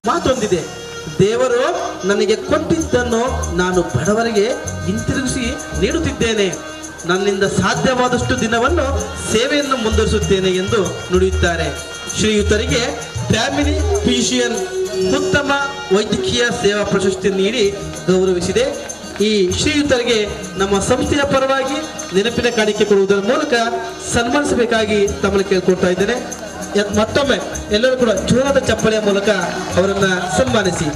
ಮಾತೊಂದಿದೆ, ದೇವರು ನನಗೆ ಕೊಟ್ಟಿದ್ದನ್ನು ನಾನು ಬಡವರಿಗೆ ಹಿಂತಿರುಗಿಸಿ ನೀಡುತ್ತಿದ್ದೇನೆ. ನನ್ನಿಂದ ಸಾಧ್ಯವಾದಷ್ಟು ದಿನವನ್ನು ಸೇವೆಯನ್ನು ಮುಂದುವರಿಸುತ್ತೇನೆ ಎಂದು ನುಡಿಯುತ್ತಾರೆ. ಶ್ರೀಯುತರಿಗೆ ಫ್ಯಾಮಿಲಿ ಫಿಸಿಷಿಯನ್ ಉತ್ತಮ ವೈದ್ಯಕೀಯ ಸೇವಾ ಪ್ರಶಸ್ತಿ ನೀಡಿ ಗೌರವಿಸಿದೆ. ಈ ಶ್ರೀಯುತರಿಗೆ ನಮ್ಮ ಸಂಸ್ಥೆಯ ಪರವಾಗಿ ನೆನಪಿನ ಕಾಣಿಕೆ ಕೊಡುವುದರ ಮೂಲಕ ಸನ್ಮಾನಿಸಬೇಕಾಗಿ ತಮ್ಮಲ್ಲಿ ಕೇಳ್ಕೊಳ್ತಾ ಇದ್ದೇನೆ. ಮತ್ತೊಮ್ಮೆ ಎಲ್ಲರೂ ಕೂಡ ಜೋರಾದ ಚಪ್ಪಳೆಯ ಮೂಲಕ ಅವರನ್ನ ಸನ್ಮಾನಿಸಿ.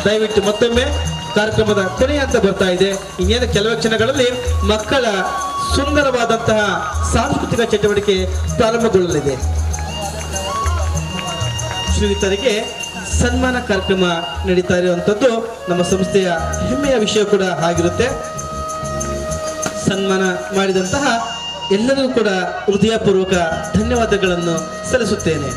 ದಯವಿಟ್ಟು ಮತ್ತೊಮ್ಮೆ ಕಾರ್ಯಕ್ರಮದ ಕೊನೆಯ ಅಂತ ಬರ್ತಾ ಇದೆ. ಇನ್ನೇನು ಕೆಲವು ಕ್ಷಣಗಳಲ್ಲಿ ಮಕ್ಕಳ ಸುಂದರವಾದಂತಹ ಸಾಂಸ್ಕೃತಿಕ ಚಟುವಟಿಕೆ ಪ್ರಾರಂಭಗೊಳ್ಳಲಿದೆ. ಶ್ರೀಯುತರಿಗೆ ಸನ್ಮಾನ ಕಾರ್ಯಕ್ರಮ ನಡೀತಾ ಇರುವಂಥದ್ದು ನಮ್ಮ ಸಂಸ್ಥೆಯ ಹೆಮ್ಮೆಯ ವಿಷಯ ಕೂಡ ಆಗಿರುತ್ತೆ. ಸನ್ಮಾನ ಮಾಡಿದಂತಹ ಎಲ್ಲರಿಗೂ ಕೂಡ ಹೃದಯಪೂರ್ವಕ ಧನ್ಯವಾದಗಳನ್ನು ಸಲ್ಲಿಸುತ್ತೇನೆ.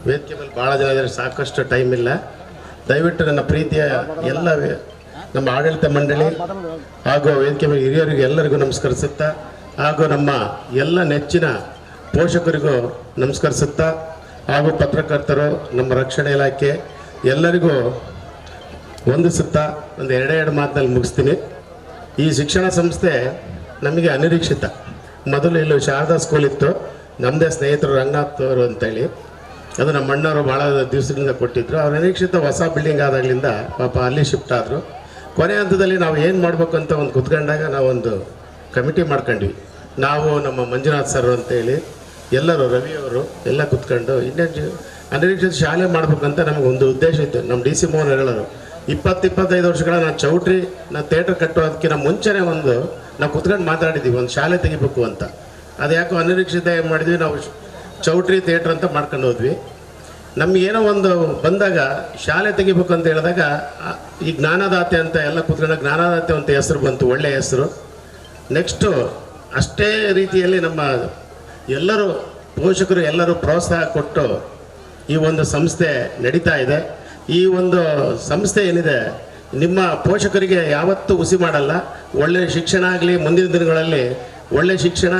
ವೇದಿಕೆ ಮೇಲೆ ಭಾಳ ಜನ ಇದ್ದಾರೆ, ಸಾಕಷ್ಟು ಟೈಮ್ ಇಲ್ಲ. ದಯವಿಟ್ಟು ನನ್ನ ಪ್ರೀತಿಯ ಎಲ್ಲ ನಮ್ಮ ಆಡಳಿತ ಮಂಡಳಿ ಹಾಗೂ ವೇದಿಕೆ ಮೇಲೆ ಹಿರಿಯರಿಗೆ ಎಲ್ಲರಿಗೂ ನಮಸ್ಕರಿಸುತ್ತಾ, ಹಾಗೂ ನಮ್ಮ ಎಲ್ಲ ನೆಚ್ಚಿನ ಪೋಷಕರಿಗೂ ನಮಸ್ಕರಿಸುತ್ತಾ, ಹಾಗೂ ಪತ್ರಕರ್ತರು, ನಮ್ಮ ರಕ್ಷಣಾ ಇಲಾಖೆ ಎಲ್ಲರಿಗೂ ವಂದಿಸುತ್ತಾ ಒಂದು ಎರಡೆರಡು ಮಾತಿನಲ್ಲಿ ಮುಗಿಸ್ತೀನಿ. ಈ ಶಿಕ್ಷಣ ಸಂಸ್ಥೆ ನಮಗೆ ಅನಿರೀಕ್ಷಿತ. ಮೊದಲು ಇಲ್ಲಿ ಶಾರದಾ ಸ್ಕೂಲ್ ಇತ್ತು, ನಮ್ಮದೇ ಸ್ನೇಹಿತರು ರಂಗನಾಥ್ ಅವರು ಅಂತೇಳಿ, ಅದು ನಮ್ಮ ಅಣ್ಣವರು ಭಾಳ ದಿವಸದಿಂದ ಕೊಟ್ಟಿದ್ದರು. ಅವ್ರು ಅನಿರೀಕ್ಷಿತ ಹೊಸ ಬಿಲ್ಡಿಂಗ್ ಆದಾಗಲಿಂದ ಪಾಪ ಅಲ್ಲಿ ಶಿಫ್ಟ್ ಆದರು. ಕೊನೆ ಹಂತದಲ್ಲಿ ನಾವು ಏನು ಮಾಡಬೇಕು ಅಂತ ಒಂದು ಕುತ್ಕೊಂಡಾಗ ನಾವೊಂದು ಕಮಿಟಿ ಮಾಡ್ಕೊಂಡ್ವಿ. ನಾವು ನಮ್ಮ ಮಂಜುನಾಥ್ ಸರ್ ಅಂತೇಳಿ ಎಲ್ಲರೂ, ರವಿಯವರು ಎಲ್ಲ ಕುತ್ಕೊಂಡು ಇನ್ನೇನು ಅನಿರೀಕ್ಷಿತ ಶಾಲೆ ಮಾಡ್ಬೇಕಂತ ನಮಗೊಂದು ಉದ್ದೇಶ ಇತ್ತು. ನಮ್ಮ ಡಿ ಸಿ ಮೋಹನ್ ಹೇಳೋರು 20-25 ವರ್ಷಗಳ ನಾವು ಚೌಟ್ರಿ ನಾವು ಥಿಯೇಟ್ರ್ ಕಟ್ಟೋದಕ್ಕಿಂತ ಮುಂಚೆನೇ ನಾವು ಕುತ್ಕೊಂಡು ಮಾತಾಡಿದ್ದೀವಿ ಒಂದು ಶಾಲೆ ತೆಗಿಬೇಕು ಅಂತ. ಅದು ಯಾಕೋ ಅನಿರೀಕ್ಷಿತ ಏನು ಮಾಡಿದ್ವಿ, ನಾವು ಚೌಟ್ರಿ ಥಿಯೇಟ್ರ್ ಅಂತ ಮಾಡ್ಕೊಂಡು ಹೋದ್ವಿ. ನಮಗೇನೋ ಒಂದು ಬಂದಾಗ ಶಾಲೆ ತೆಗಿಬೇಕು ಅಂತ ಹೇಳಿದಾಗ ಈ ಜ್ಞಾನದಾತೆ ಅಂತ ಎಲ್ಲ ಕುತ್ಕೊಂಡು ಜ್ಞಾನದಾತೆ ಅಂತ ಹೆಸರು ಬಂತು, ಒಳ್ಳೆಯ ಹೆಸರು. ನೆಕ್ಸ್ಟು ಅಷ್ಟೇ ರೀತಿಯಲ್ಲಿ ನಮ್ಮ ಎಲ್ಲರೂ ಪೋಷಕರು ಎಲ್ಲರೂ ಪ್ರೋತ್ಸಾಹ ಕೊಟ್ಟು ಈ ಒಂದು ಸಂಸ್ಥೆ ನಡೀತಾ ಇದೆ. ಈ ಒಂದು ಸಂಸ್ಥೆ ಏನಿದೆ ನಿಮ್ಮ ಪೋಷಕರಿಗೆ ಯಾವತ್ತೂ ಹುಸಿ ಮಾಡಲ್ಲ. ಒಳ್ಳೆಯ ಶಿಕ್ಷಣ ಆಗಲಿ, ಮುಂದಿನ ದಿನಗಳಲ್ಲಿ ಒಳ್ಳೆಯ ಶಿಕ್ಷಣ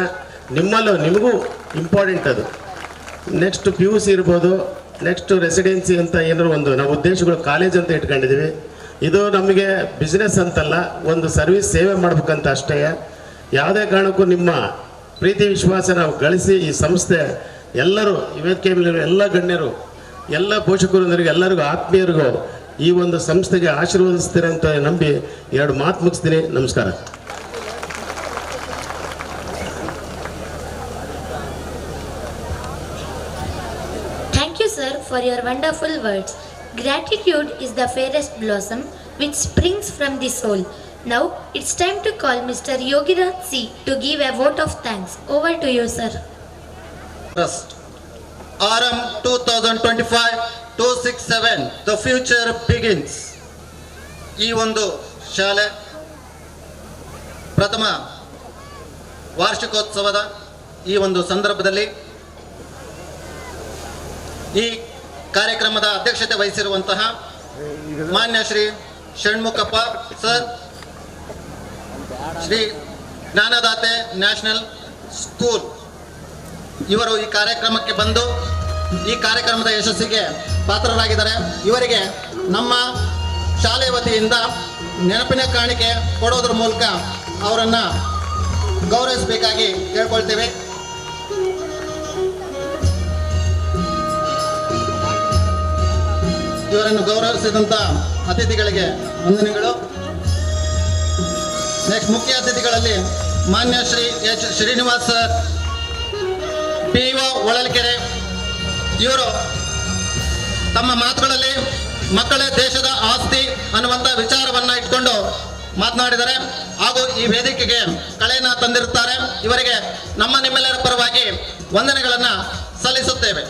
ನಿಮಗೂ ಇಂಪಾರ್ಟೆಂಟ್. ಅದು ನೆಕ್ಸ್ಟ್ PUC ಇರ್ಬೋದು, ನೆಕ್ಸ್ಟ್ ರೆಸಿಡೆನ್ಸಿ ಅಂತ ಏನಾದ್ರು ಒಂದು ನಾವು ಉದ್ದೇಶಗಳು ಕಾಲೇಜ್ ಅಂತ ಇಟ್ಕೊಂಡಿದ್ದೀವಿ. ಇದು ನಮಗೆ ಬಿಸ್ನೆಸ್ ಅಂತಲ್ಲ, ಒಂದು ಸರ್ವಿಸ್ ಸೇವೆ ಮಾಡ್ಬೇಕಂತ ಅಷ್ಟೇ. ಯಾವುದೇ ಕಾರಣಕ್ಕೂ ನಿಮ್ಮ ಪ್ರೀತಿ ವಿಶ್ವಾಸ ನಾವು ಗಳಿಸಿ ಈ ಸಂಸ್ಥೆ ಎಲ್ಲರೂ ವೇದಿಕೆ ಮೇಲೆ ಎಲ್ಲ ಗಣ್ಯರು, ಎಲ್ಲ ಪೋಷಕರಿಗೆ, ಎಲ್ಲರಿಗೂ ಆತ್ಮೀಯರಿಗೂ ಈ ಒಂದು ಸಂಸ್ಥೆಗೆ ಆಶೀರ್ವದಿಸ್ತೀರಂತ ನಂಬಿ ಎರಡು ಮಾತು ಮುಗಿಸ್ತೀನಿ. ನಮಸ್ಕಾರ. Thank you, sir, for your wonderful words. Gratitude is the fairest blossom which springs from the soul. Now it's time to call Mr. Yogiraj C to give a vote of thanks. Over to you, sir. Trust. RM 2025-267 The future begins. ಈ ಒಂದು ಶಾಲೆ ಪ್ರಥಮ ವಾರ್ಷಿಕೋತ್ಸವದ ಈ ಒಂದು ಸಂದರ್ಭದಲ್ಲಿ ಈ ಕಾರ್ಯಕ್ರಮದ ಅಧ್ಯಕ್ಷತೆ ವಹಿಸಿರುವಂತಹ ಮಾನ್ಯ Shri Shanmukhappa sir, Shri Jnanadate national school ಇವರು ಈ ಕಾರ್ಯಕ್ರಮಕ್ಕೆ ಬಂದು ಈ ಕಾರ್ಯಕ್ರಮದ ಯಶಸ್ಸಿಗೆ ಪಾತ್ರರಾಗಿದ್ದಾರೆ. ಇವರಿಗೆ ನಮ್ಮ ಶಾಲೆ ವತಿಯಿಂದ ನೆನಪಿನ ಕಾಣಿಕೆ ಕೊಡೋದ್ರ ಮೂಲಕ ಅವರನ್ನು ಗೌರವಿಸಬೇಕಾಗಿ ಕೇಳ್ಕೊಳ್ತೇವೆ. ಇವರನ್ನು ಗೌರವಿಸಿದಂಥ ಅತಿಥಿಗಳಿಗೆ ವಂದನೆಗಳು. ನೆಕ್ಸ್ಟ್ ಮುಖ್ಯ ಅತಿಥಿಗಳಲ್ಲಿ ಮಾನ್ಯ Shri H Srinivas sir, PO Holalkere, ಇವರು ತಮ್ಮ ಮಾತುಗಳಲ್ಲಿ ಮಕ್ಕಳೇ ದೇಶದ ಆಸ್ತಿ ಅನ್ನುವಂಥ ವಿಚಾರವನ್ನು ಇಟ್ಕೊಂಡು ಮಾತನಾಡಿದ್ದಾರೆ ಹಾಗೂ ಈ ವೇದಿಕೆಗೆ ಕಳೆಯನ್ನು ತಂದಿರುತ್ತಾರೆ. ಇವರಿಗೆ ನಮ್ಮ ನಿಮ್ಮೆಲ್ಲರ ಪರವಾಗಿ ವಂದನೆಗಳನ್ನು ಸಲ್ಲಿಸುತ್ತೇವೆ.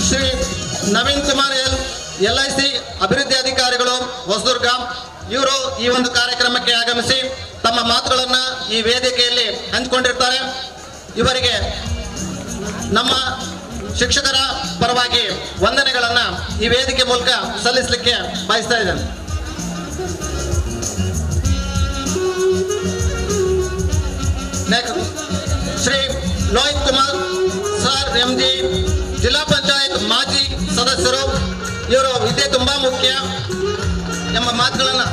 ಶ್ರೀ ನವೀನ್ ಕುಮಾರ್ LIC ಅಭಿವೃದ್ಧಿ ಅಧಿಕಾರಿಗಳು ಹೊಸದುರ್ಗ, ಇವರು ಈ ಒಂದು ಕಾರ್ಯಕ್ರಮಕ್ಕೆ ಆಗಮಿಸಿ ತಮ್ಮ ಮಾತುಗಳನ್ನು ಈ ವೇದಿಕೆಯಲ್ಲಿ ಹಂಚಿಕೊಂಡಿರ್ತಾರೆ. ಇವರಿಗೆ ನಮ್ಮ ಶಿಕ್ಷಕರ ಪರವಾಗಿ ವಂದನೆಗಳನ್ನು ಈ ವೇದಿಕೆ ಮೂಲಕ ಸಲ್ಲಿಸಲಿಕ್ಕೆ ಬಯಸ್ತಾ ಇದ್ದೇನೆ. Next Shri Lohit Kumar sir MG, ಜಿಲ್ಲಾ ಪಂಚಾಯತ್ ಮಾಜಿ ಸದಸ್ಯರು. ಇವರು ವಿದ್ಯೆ ತುಂಬಾ ಮುಖ್ಯ ಎಂಬ ಮಾತುಗಳನ್ನ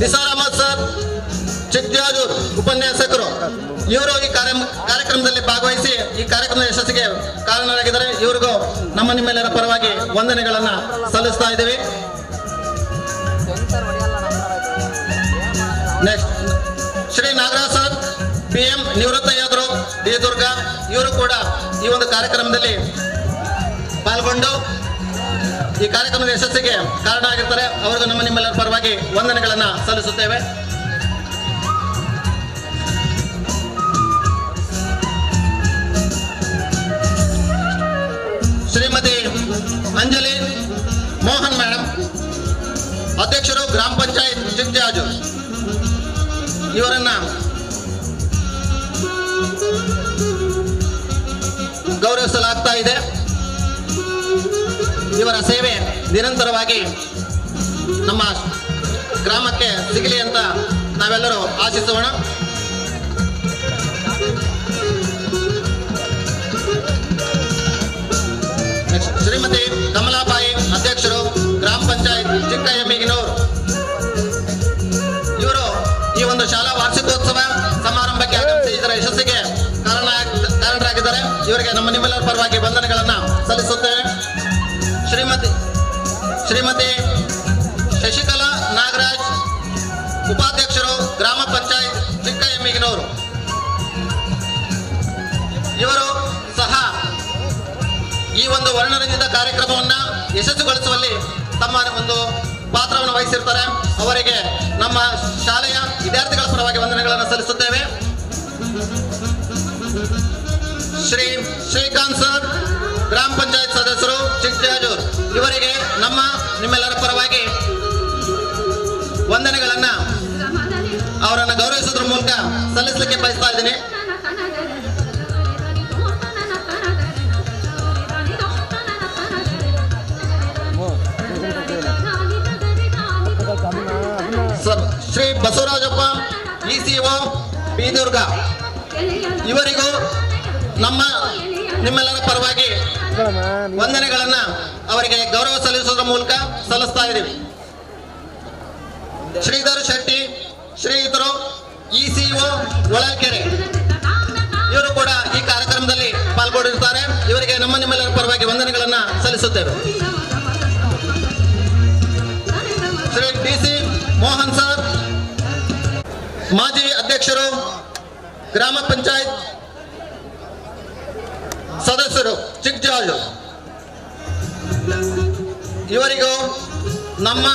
ನಿಸಾರ್ ಅಹಮದ್ ಸರ್ ಚಿಕ್ಕಜಾಜೂರ್ ಉಪನ್ಯಾಸಕರು. ಇವರು ಈ ಕಾರ್ಯಕ್ರಮದಲ್ಲಿ ಭಾಗವಹಿಸಿ ಈ ಕಾರ್ಯಕ್ರಮದ ಯಶಸ್ಸಿಗೆ ಕಾರಣರಾಗಿದ್ದಾರೆ. ಇವರಿಗೂ ನಮ್ಮ ನಿಮ್ಮೆಲ್ಲರ ಪರವಾಗಿ ವಂದನೆಗಳನ್ನ ಸಲ್ಲಿಸ್ತಾ ಇದ್ದೀವಿ. Next Shri Nagaraj sir PM ನಿವೃತ್ತ ಯೋಧರು ಡಿ ದುರ್ಗ. ಇವರು ಕೂಡ ಈ ಒಂದು ಕಾರ್ಯಕ್ರಮದಲ್ಲಿ ಪಾಲ್ಗೊಂಡು ಈ ಕಾರ್ಯಕ್ರಮದ ಯಶಸ್ಸಿಗೆ ಕಾರಣ ಆಗಿರ್ತಾರೆ. ಅವರಿಗೂ ನಮ್ಮ ನಿಮ್ಮೆಲ್ಲರ ಪರವಾಗಿ ವಂದನೆಗಳನ್ನ ಸಲ್ಲಿಸುತ್ತೇವೆ. ಶ್ರೀಮತಿ ಅಂಜಲಿ ಮೋಹನ್ ಮೇಡಮ್, ಅಧ್ಯಕ್ಷರು ಗ್ರಾಮ ಪಂಚಾಯತ್ ಚಿಕ್ಕಜಾಜು. ಇವರನ್ನ ಗೌರವಿಸಲಾಗ್ತಾ ಇದೆ. ಇವರ ಸೇವೆ ನಿರಂತರವಾಗಿ ನಮ್ಮ ಗ್ರಾಮಕ್ಕೆ ಸಿಗಲಿ ಅಂತ ನಾವೆಲ್ಲರೂ ಆಶಿಸೋಣ. ಶ್ರೀಮತಿ ಕಮಲಾಬಾಯಿ, ಅಧ್ಯಕ್ಷರು ಗ್ರಾಮ ಪಂಚಾಯತ್ ಚಿಕ್ಕ ಎಮ್ಮಿಗಿನೂರು. ಇವರು ಈ ಒಂದು ಶಾಲಾ ವಾರ್ಷಿಕೋತ್ಸವ ಸಮಾರಂಭಕ್ಕೆ ಆಗಮಿಸಿ ಇದರ ಯಶಸ್ಸಿಗೆ ಕಾರಣರಾಗಿದ್ದಾರೆ. ಇವರಿಗೆ ನಮ್ಮ ನಿಮ್ಮೆಲ್ಲರ ಪರವಾಗಿ ವಂದನೆಗಳನ್ನ ಸಲ್ಲಿಸುತ್ತೇವೆ. ಶ್ರೀಮತಿ ಶಶಿಕಲಾ ನಾಗರಾಜ್, ಉಪಾಧ್ಯಕ್ಷರು ಗ್ರಾಮ ಪಂಚಾಯತ್ ಚಿಕ್ಕ ಎಮ್ಮಿಗಿನೂರು. ಇವರು ಸಹ ಈ ಒಂದು ವರ್ಣರಂಜಿತ ಕಾರ್ಯಕ್ರಮವನ್ನ ಯಶಸ್ವಿಗೊಳಿಸುವಲ್ಲಿ ತಮ್ಮ ಒಂದು ಪಾತ್ರವನ್ನು ವಹಿಸಿರ್ತಾರೆ. ಅವರಿಗೆ ನಮ್ಮ ಶಾಲೆಯ ವಿದ್ಯಾರ್ಥಿಗಳ ಪರವಾಗಿ ವಂದನೆಗಳನ್ನು ಸಲ್ಲಿಸುತ್ತೇವೆ. ಶ್ರೀಕಾಂತ್ ಸರ್, ಗ್ರಾಮ ಪಂಚಾಯತ್ ಸದಸ್ಯರು ಚಿಕ್ಕಜಾಜೂರ್. ಇವರಿಗೆ ನಿಮ್ಮೆಲ್ಲರ ಪರವಾಗಿ ವಂದನೆಗಳನ್ನ ಅವರನ್ನು ಗೌರವಿಸೋದ್ರ ಮೂಲಕ ಸಲ್ಲಿಸಲಿಕ್ಕೆ ಬಯಸ್ತಾ ಇದ್ದೀನಿ. ಶ್ರೀ ಬಸವರಾಜಪ್ಪ, ECO ಪಿ ದುರ್ಗ. ಇವರಿಗೂ ನಿಮ್ಮೆಲ್ಲರ ಪರವಾಗಿ ವಂದನೆಗಳನ್ನ ಅವರಿಗೆ ಗೌರವ ಸಲ್ಲಿಸುವುದರ ಮೂಲಕ ಸಲ್ಲಿಸ್ತಾ ಇದ್ದೀವಿ. ಶ್ರೀಧರ್ ಶೆಟ್ಟಿ ಶ್ರೀಯುತರು, ECO ಹೊಳಲ್ಕೆರೆ. ಇವರು ಕೂಡ ಈ ಕಾರ್ಯಕ್ರಮದಲ್ಲಿ ಪಾಲ್ಗೊಂಡಿರ್ತಾರೆ. ಇವರಿಗೆ ನಿಮ್ಮೆಲ್ಲರ ಪರವಾಗಿ ವಂದನೆಗಳನ್ನ ಸಲ್ಲಿಸುತ್ತೇವೆ. ಶ್ರೀ DC ಮೋಹನ್ ಸರ್, ಮಾಜಿ ಅಧ್ಯಕ್ಷರು ಗ್ರಾಮ ಪಂಚಾಯತ್ ಸದಸ್ಯರು ಚಿಕ್ಕಜಾಜು. ಇವರಿಗೂ ನಮ್ಮ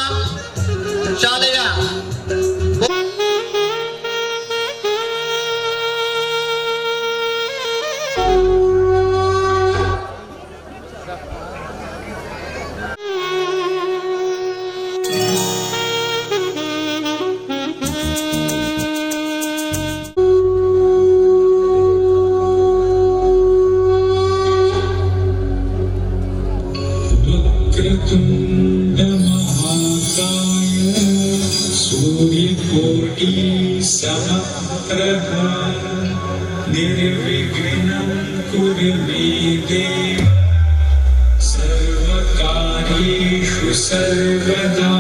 ಶಾಲೆಯ निर्विघ्नं कुरु मे देव सर्वकार्येषु सर्वदा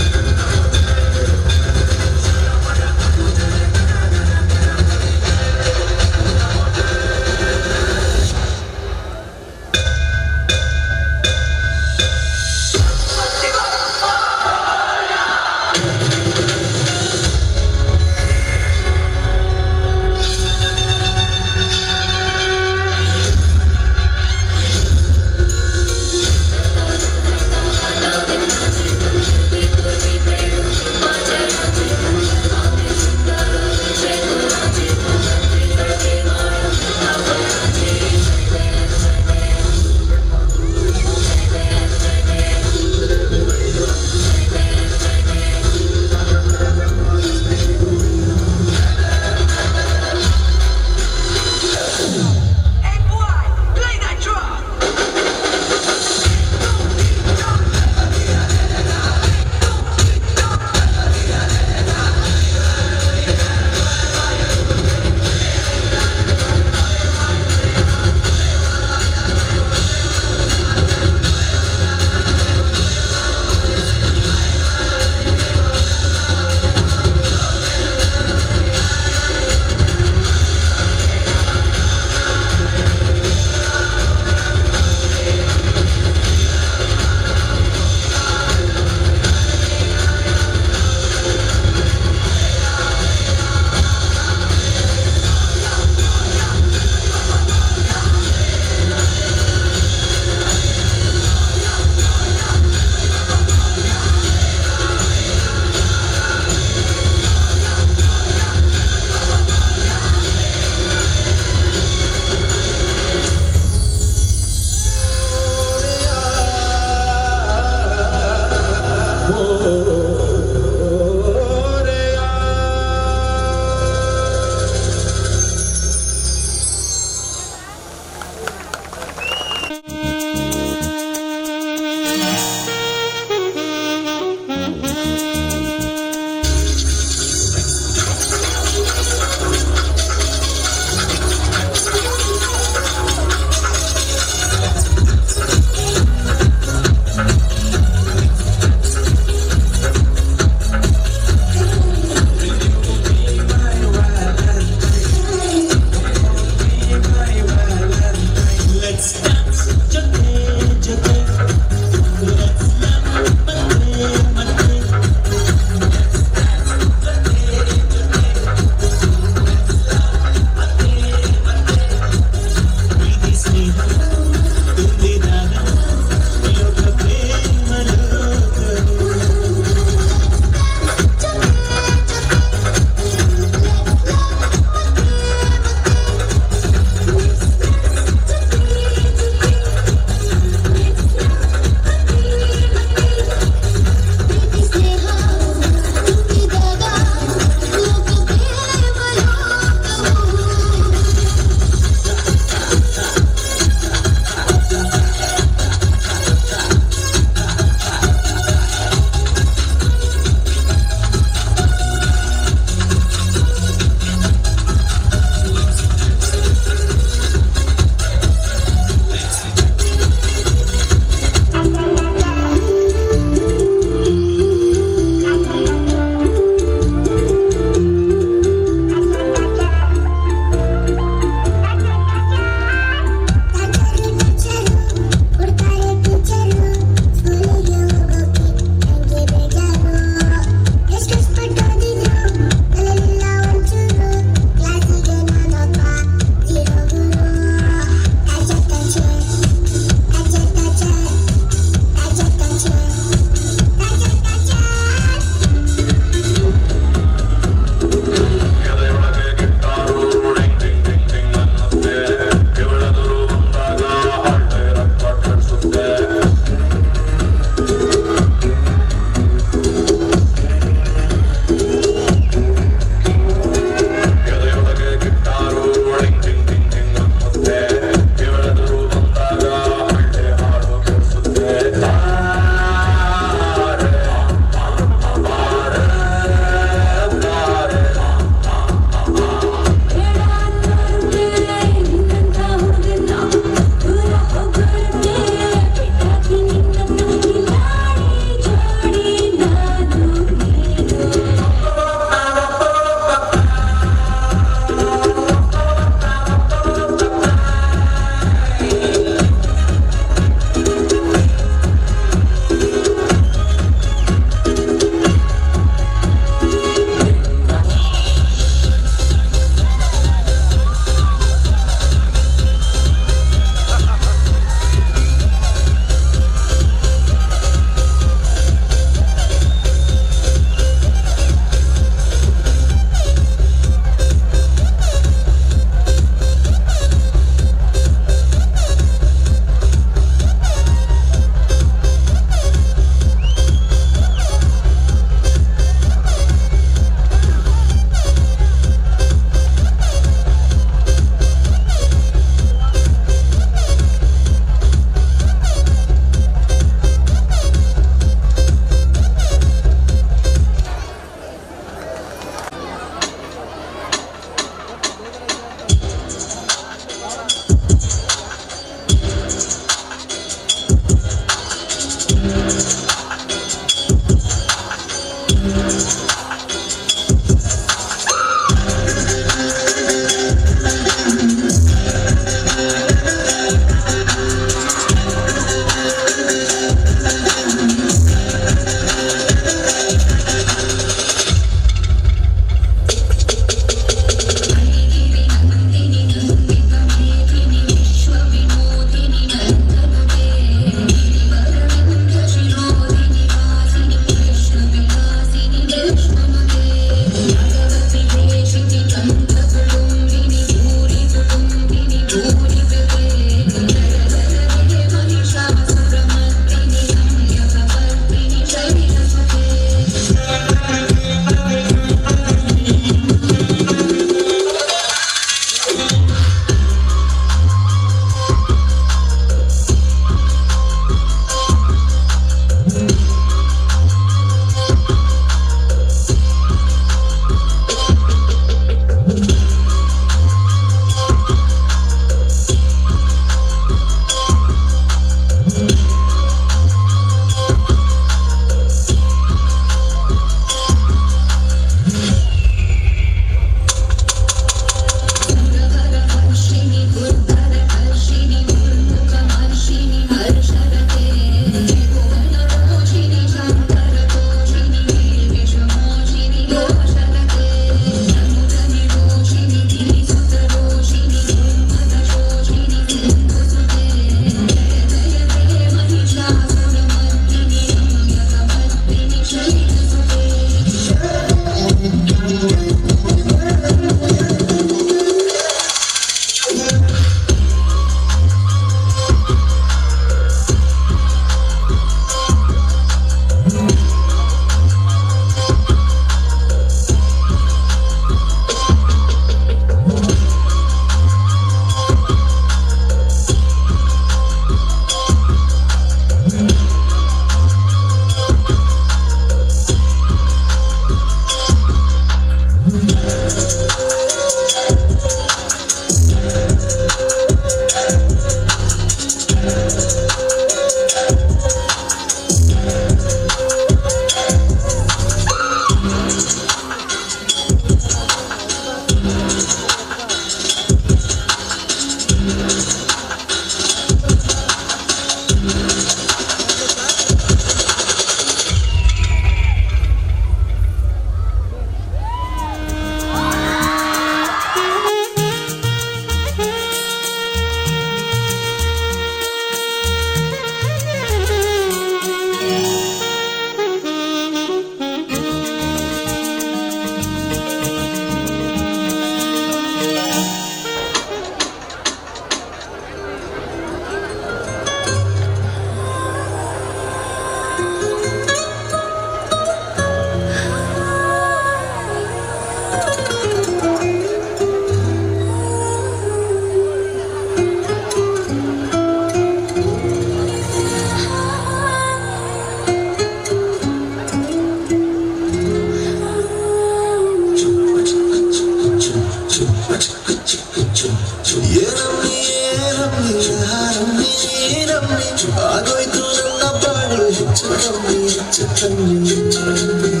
ಆಗೋಯ್ತು ನನ್ನ ಬಾಳು ಹೆಚ್ಚು ಕಮ್ಮಿ ಹೆಚ್ಚು ಕಮ್ಮಿ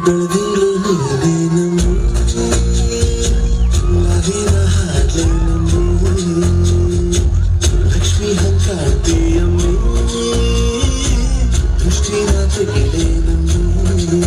ಬೆಳೆದಿಲ್ಲ ನೀನೇ ನಮ್ಮಿ ನಾವಿನ ಹಾಡ್ಲೆ ನಮ್ಮಿ ಲಕ್ಷ್ಮಿ ಹಂಗಾಡ್ತೀಯಮ್ಮಿ ದೃಷ್ಟಿನ ತೆಗಿಲೆ ನಮ್ಮಿ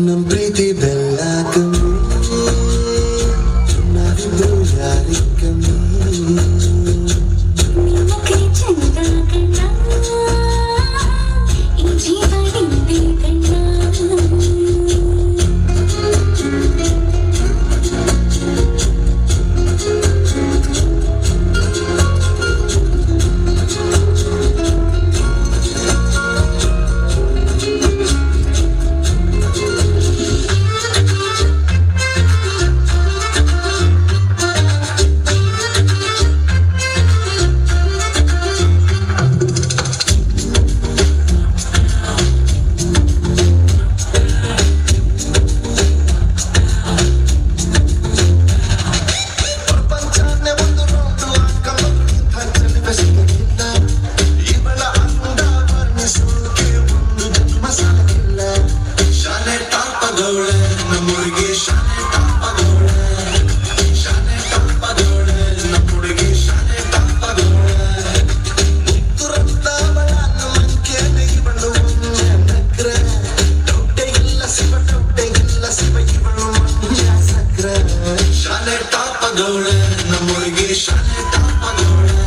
ನಮ್ ಪ್ರೀತಿ ಬೆಲ್ಲ ಕಮ್ಮಿ ನಾವಿಬ್ರು ಯಾರಿ ಕಮ್ಮಿ ಶಾಲೆ ಟಾಪಗೋಳೆ ನಮ್ಮೂರಿಗೆ ಶಾಲೆ ಟಾಪಗೋಳೆ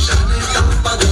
ಶಾಲೆ ಟಾಪಗೋಳೆ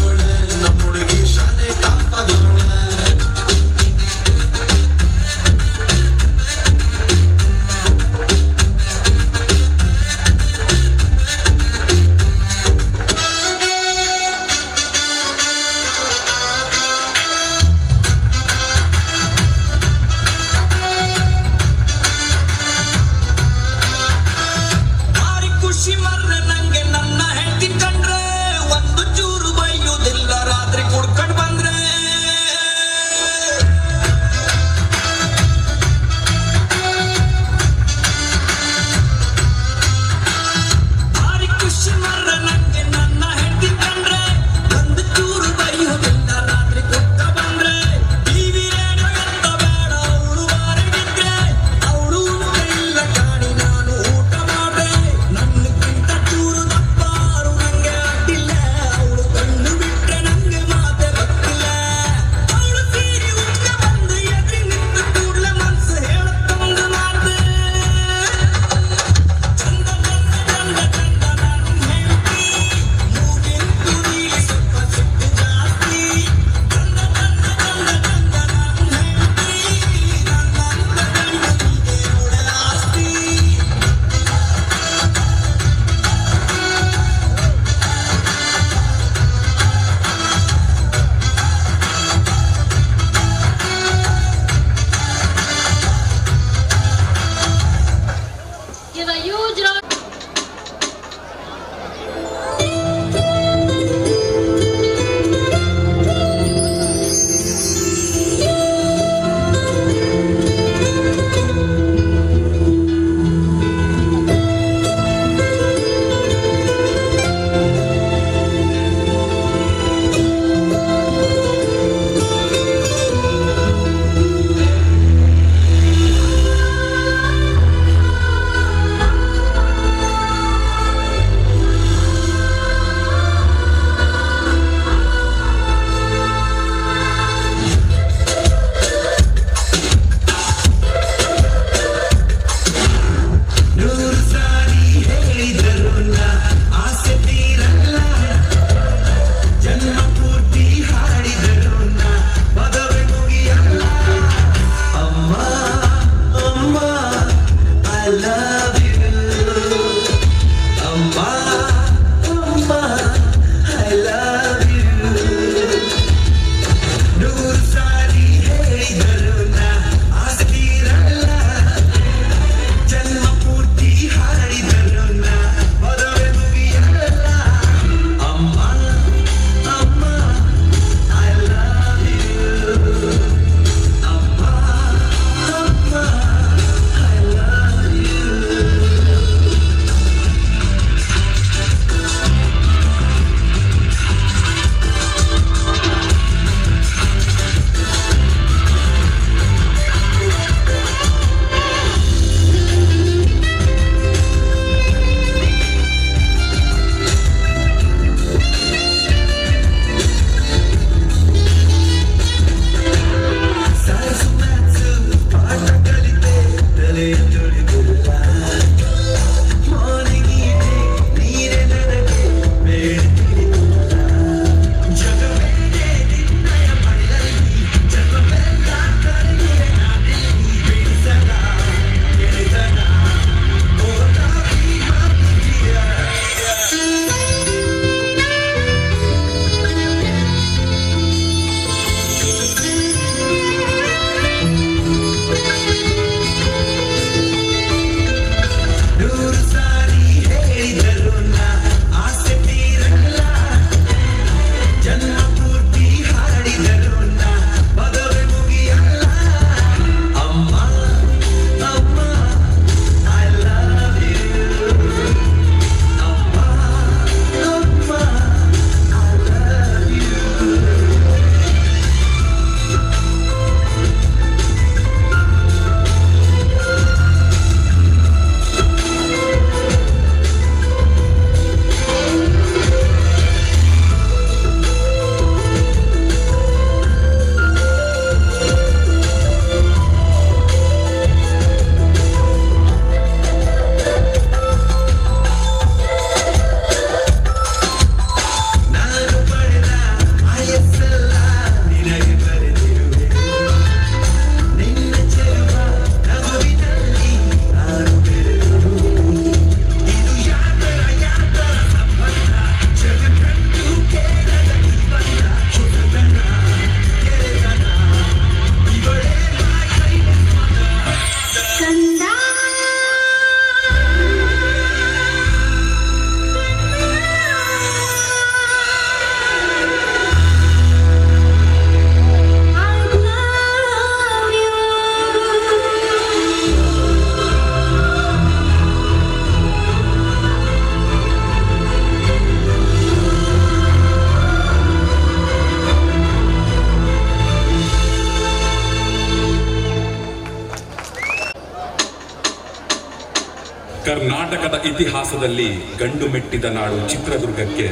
ಕರ್ನಾಟಕದ ಇತಿಹಾಸದಲ್ಲಿ ಗಂಡು ಮೆಟ್ಟಿದ ನಾಡು ಚಿತ್ರದುರ್ಗಕ್ಕೆ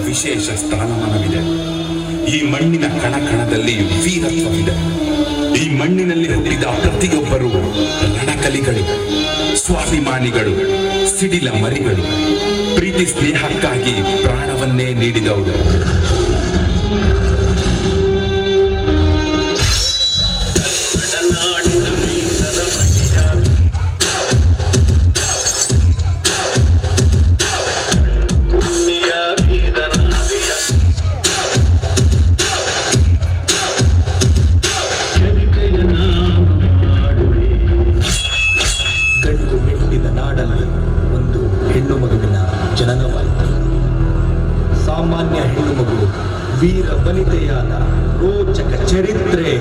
ವಿಶೇಷ ಸ್ಥಾನಮಾನವಿದೆ. ಈ ಮಣ್ಣಿನ ಕಣಕಣದಲ್ಲಿ ವೀರತ್ವವಿದೆ. ಈ ಮಣ್ಣಿನಲ್ಲಿ ಹುಟ್ಟಿದ ಪ್ರತಿಯೊಬ್ಬರು ರಣಕಲಿಗಳು, ಸ್ವಾಭಿಮಾನಿಗಳು, ಸಿಡಿಲ ಮರಿಗಳು, ಪ್ರೀತಿ ಸ್ನೇಹಕ್ಕಾಗಿ ಪ್ರಾಣವನ್ನೇ ನೀಡಿದವರು. ಸಾಮಾನ್ಯ ಹೆಣ್ಣು ಮಗು ವೀರ ವನಿತೆಯಾದ ರೋಚಕ ಚರಿತ್ರೆ.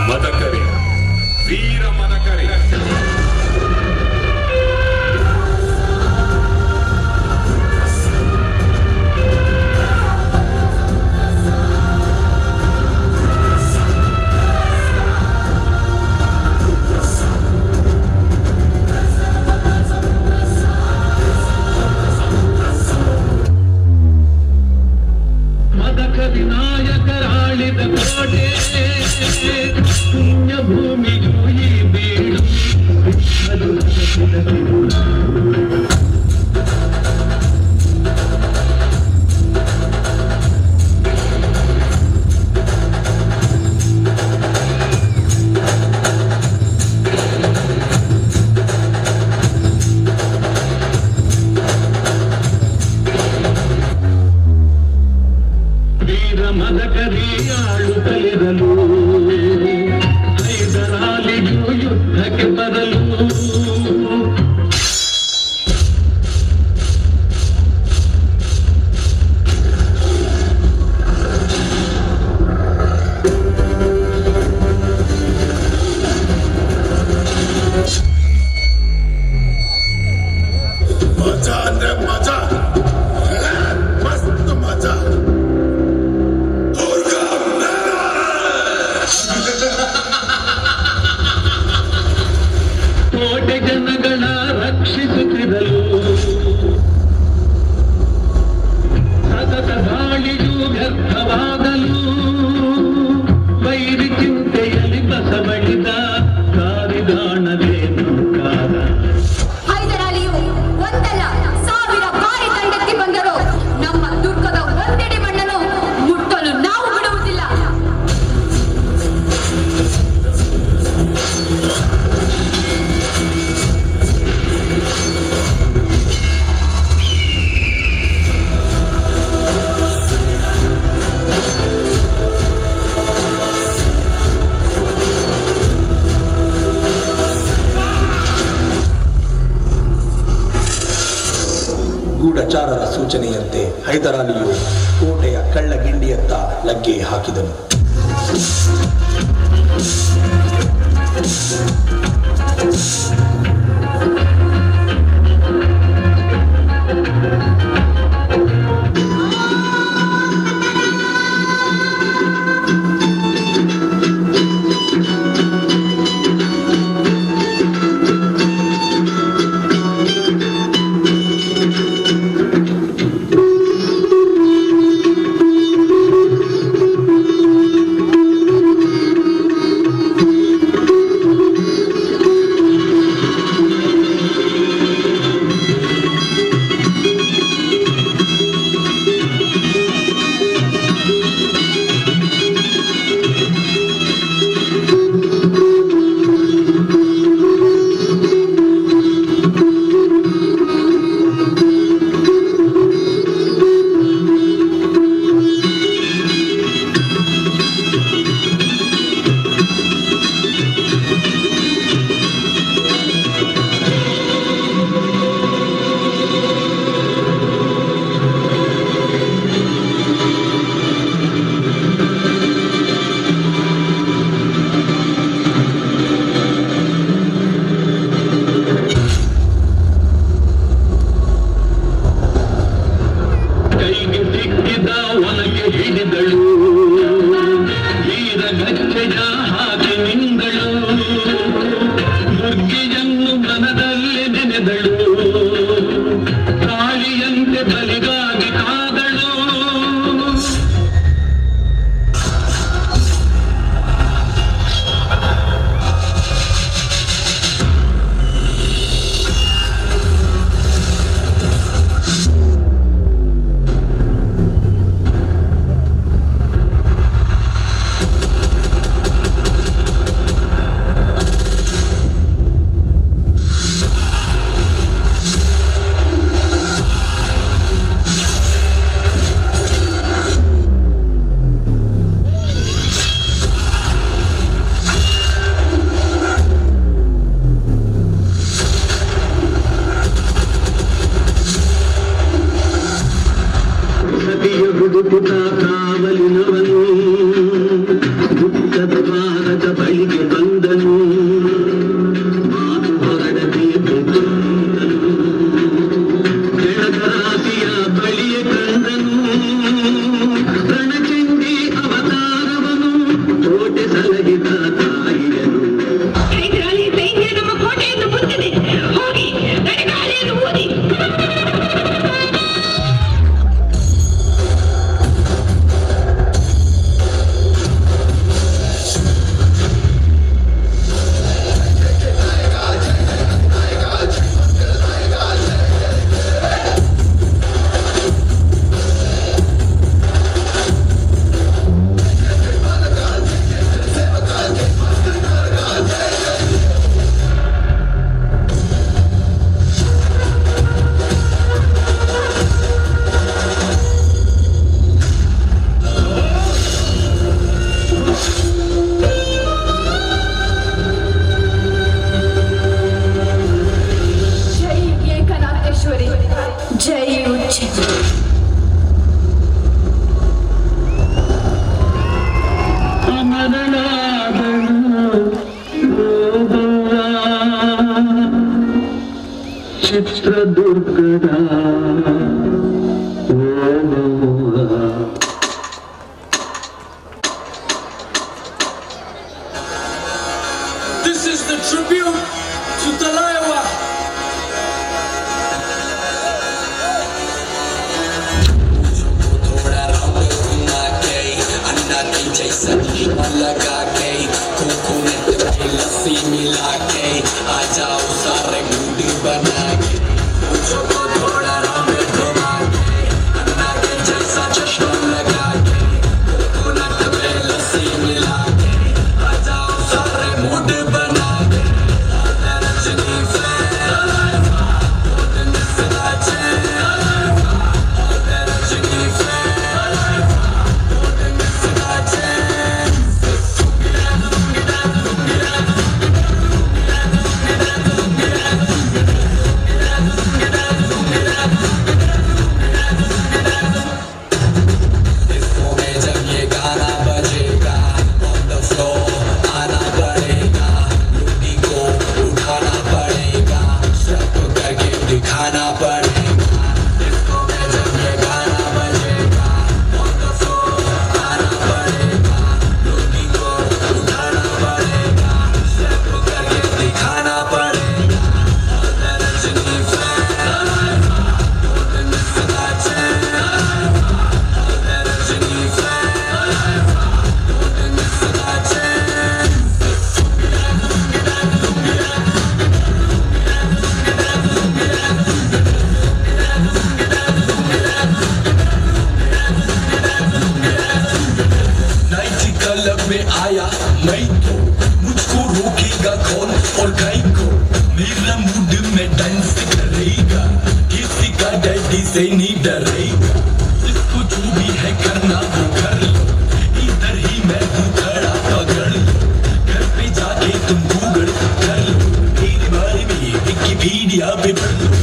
ಮದಕರಿ, ವೀರ ಮದಕರಿ. ಮದಕರಿ ನಾಯಕರಾಳಿದ ಕೋಟೆ, ಪುಣ್ಯ ಭೂಮಿಯು ಈ ಬೀಡು. ವೀರ ಮದಕರಿ ಆಳುತ್ತಲಿರಲು, ಹೈದರಾಲಿಗೂ ಯುದ್ಧಕ್ಕೆ ಬರಲು. ಮಜಾ ಅಂದ್ರೆ ಮಜಾ, ಮಸ್ತ್ ಮಜಾ. ಕೋಟೆ ಜನಗಳ ರಕ್ಷಿಸುತ್ತಿರಲು, ಸತತ ದಾಳಿಯು ವ್ಯರ್ಥವಾಗಲು. ವೈರಿ ಚಿಂತೆಯಲ್ಲಿ ಬಸವಳಿದ ಕಾರಿದಾಣವೇನು ಕಾದ. ಹೈದರಾಲಿಯು ಒಂದಲ್ಲ 1000 ಬಾರಿ ದಂಡೆತ್ತಿ ಬಂದರು ನಮ್ಮ ದುರ್ಗದ ಒಂದೆಡೆ ಮಣ್ಣನ್ನು ಮುಟ್ಟಲು ನಾವು ಬಿಡುವುದಿಲ್ಲ. ಗೂಢಚಾರರ ಸೂಚನೆಯಂತೆ ಹೈದರಾಲಿಯು ಕೋಟೆಯ ಕಳ್ಳಗಿಂಡಿಯತ್ತ ಲಗ್ಗೆ ಹಾಕಿದನು. ಕೈಗೆ ಸಿಕ್ಕಿದ ಒನಗೆ ಹಿಡಿದಳು ವೀರ ಗಚ್ಚೆಯ ಹಾಕಿ ನಿಂದಳು ದುರ್ಗೆಯನ್ನು ಮನದಲ್ಲಿ ನೆನೆದಳು ತಾಳಿಯಂತೆ ಬಲಿಗಾಗಿ ಕಾದಳು ಹುಡುಕುತ್ತ ಕಾವಲಿನವನು ದುಃಖದ ಭಾರದ ಬಳಿಗೆ ಬಂದನು ಮಾತು ಹೊರಡದೆ ಬಂದನು ಕೆಳಗರಾಸಿಯ ಬಳಿಯ ಕಂಡನು ರಣಚಂಡಿ ಅವತಾರವನು ಕೋಟೆ ಸಲಹಿದ ತಾಯಿಯನು ಹೈದರಾಲಿ ಸೈನ್ಯ ನಮ್ಮ ಕೋಟೆಯನ್ನು ಮುತ್ತಿದೆ ಹೋಗಿ ನಡಗಾಲಿಯನ್ನು ಊದಿ ಚಿತ್ರದುರ್ಗದ This is the tribute to Talaiwa. से नहीं डरेगा, इसको जो भी है करना वो कर लो, इधर ही मैं हूँ खड़ा पकड़ लो, घर पे जाके तुम गूगल कर लो, मेरे बारे में ये विकिपीडिया पे पढ़ लो।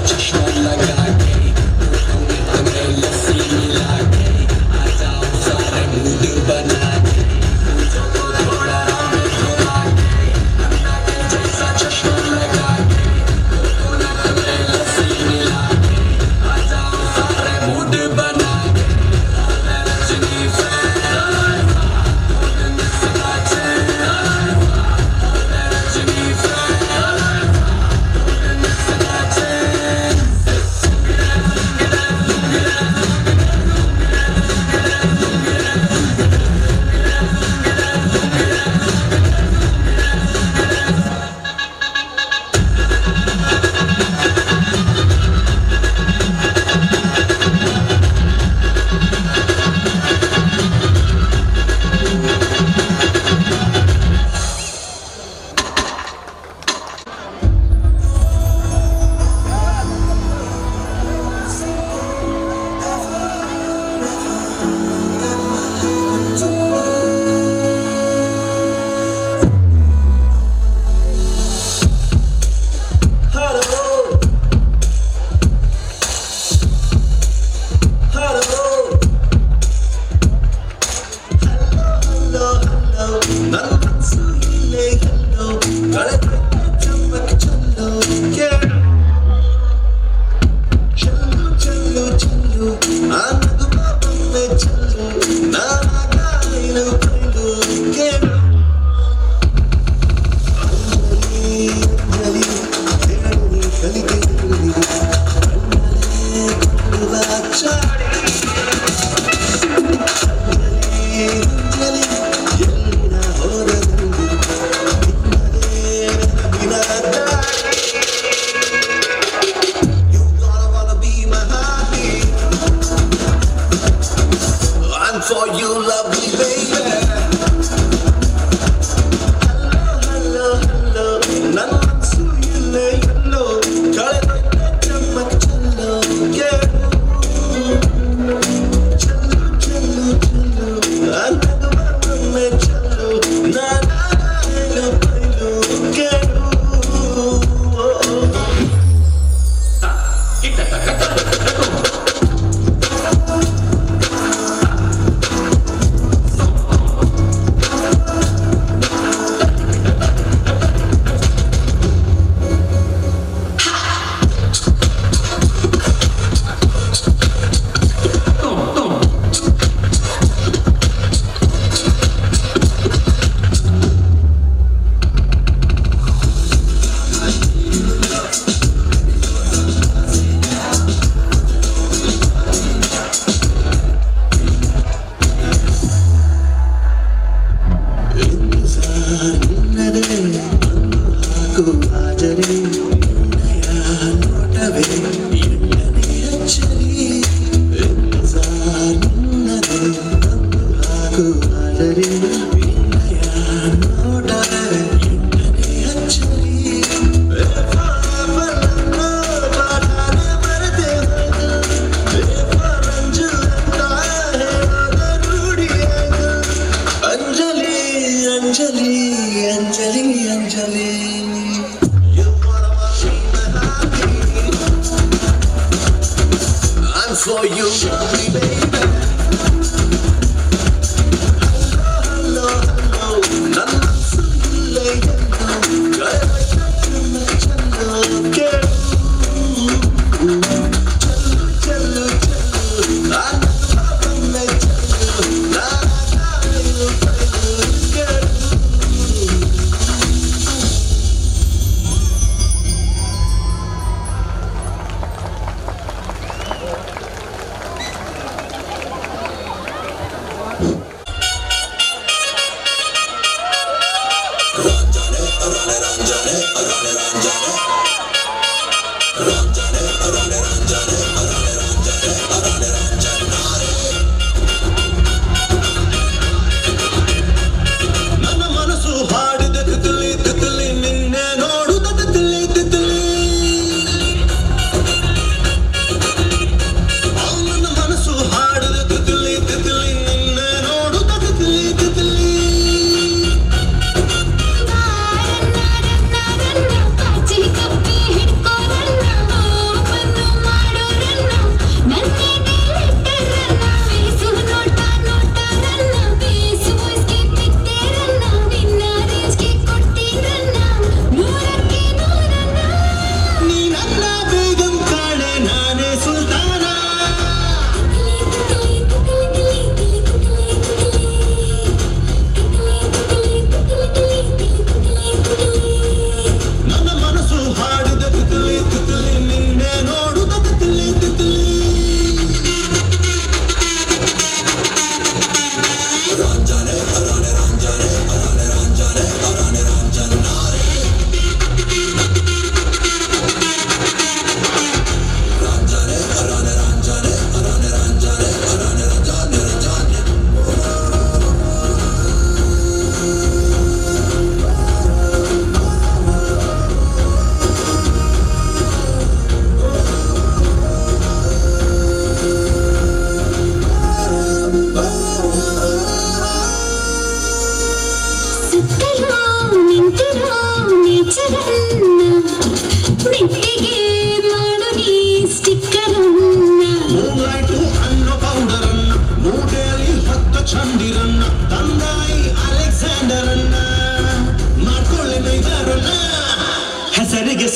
चश्मा लगा के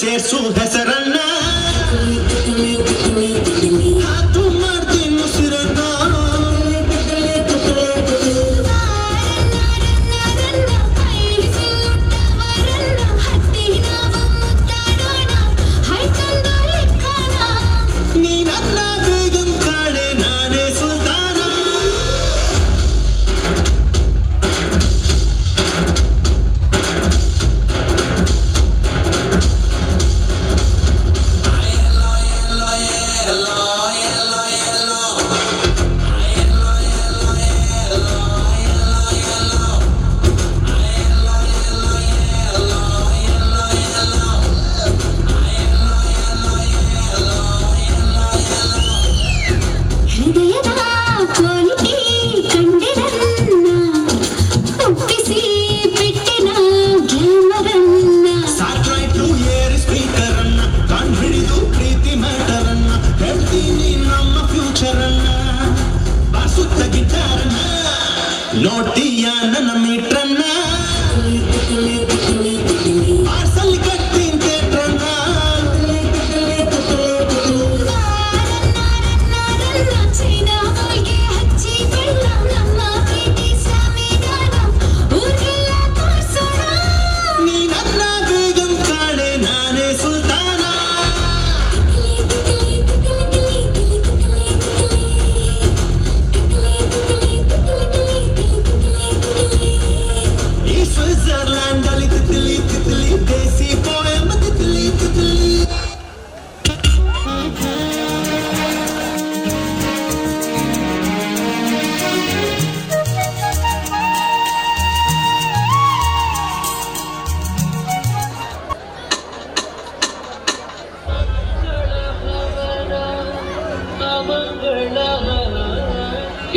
ಸೇರ್ಸು ಹೆಸರನ್ನ ಹಾತು ಮಾಡ್ತೀನಿ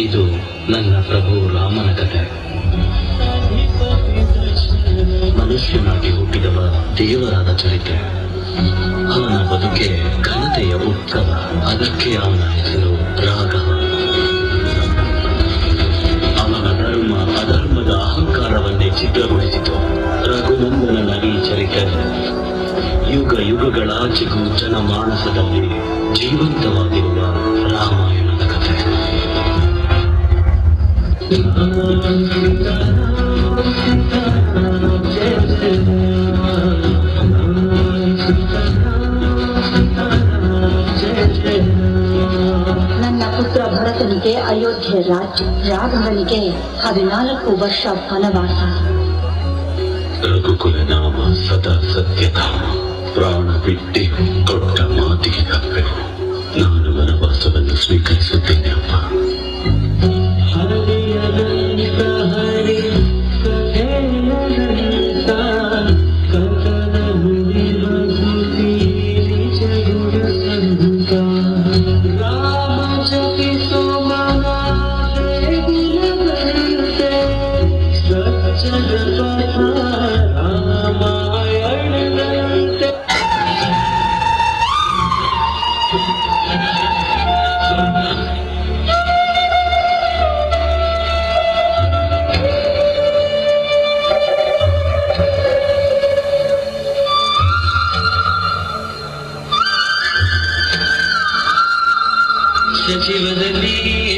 ಇದು ನನ್ನ ಪ್ರಭು ರಾಮನ ಕಥೆ. ಮನುಷ್ಯನಾಗಿ ಹುಟ್ಟಿದವ ದೇವರಾದ ಚರಿತ್ರೆ. ಅವನ ಬದುಕೆ ಘನತೆಯ ಉತ್ಸವ. ಅದಕ್ಕೆ ಅವನ ಹೆಸರು ರಾಘವ. ಅವನ ಧರ್ಮ ಅಧರ್ಮದ ಅಹಂಕಾರವನ್ನೇ ಚಿತ್ರಗೊಳಿಸಿತು. ರಘುನಂದನನ ಈ ಚರಿತ್ರೆ ಯುಗ ಯುಗಗಳಾಚೆಗೂ ಜನಮಾನಸದಲ್ಲಿ ಜೀವಂತವಾಗಿರುವ ರಾಮಾಯಣದ ಕಥೆ. ನನ್ನ ಪುತ್ರ ಭರತನಿಗೆ ಅಯೋಧ್ಯೆ ರಾಜ್ಯ, ರಾಘವನಿಗೆ 14 ವರ್ಷ ವನವಾಸ. ರಘುಕುಲ ನಾಮ ಸದಾ ಸತ್ಯಧಾಮ. ಪ್ರಾಣ ಬಿಟ್ಟಿ ದೊಡ್ಡ ಮಾತಿಗೆ ತಪ್ಪೆವು. ನಾನು ವನವಾಸವನ್ನು ಸ್ವೀಕರಿಸುತ್ತೇನೆ ಅಪ್ಪ.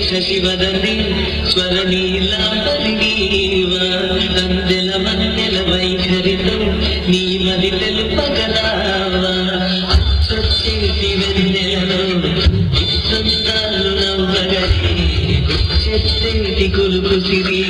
ಶಶಿವದಲ್ಲಿ ಸ್ವರನೀಲಾಂಬರಿಗೀವ ತಂದೆಲ ಮತ್ತೆಲ ವೈಖರಿತ ನೀಮದಿ ತೆಲುಪಗಲಾವ ಅಚ್ಚೆಟ್ಟಿವೆನ್ನೆಲನು ಇತ್ತಂದಾಲು ನವ್ವಗರಿ ಚೆತ್ತೆಟಿ ಕುಲುಕುಸಿರಿ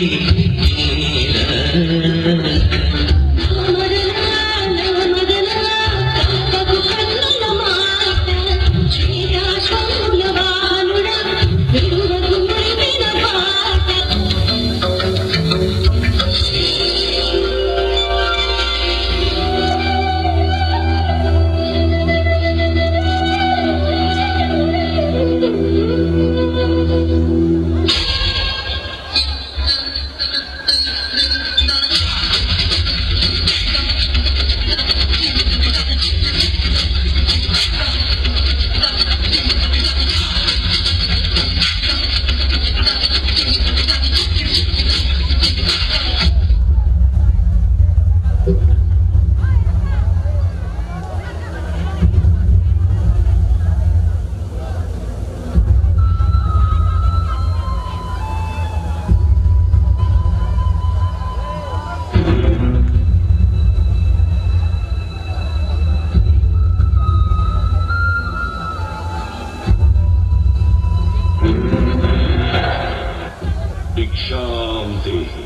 Shanti.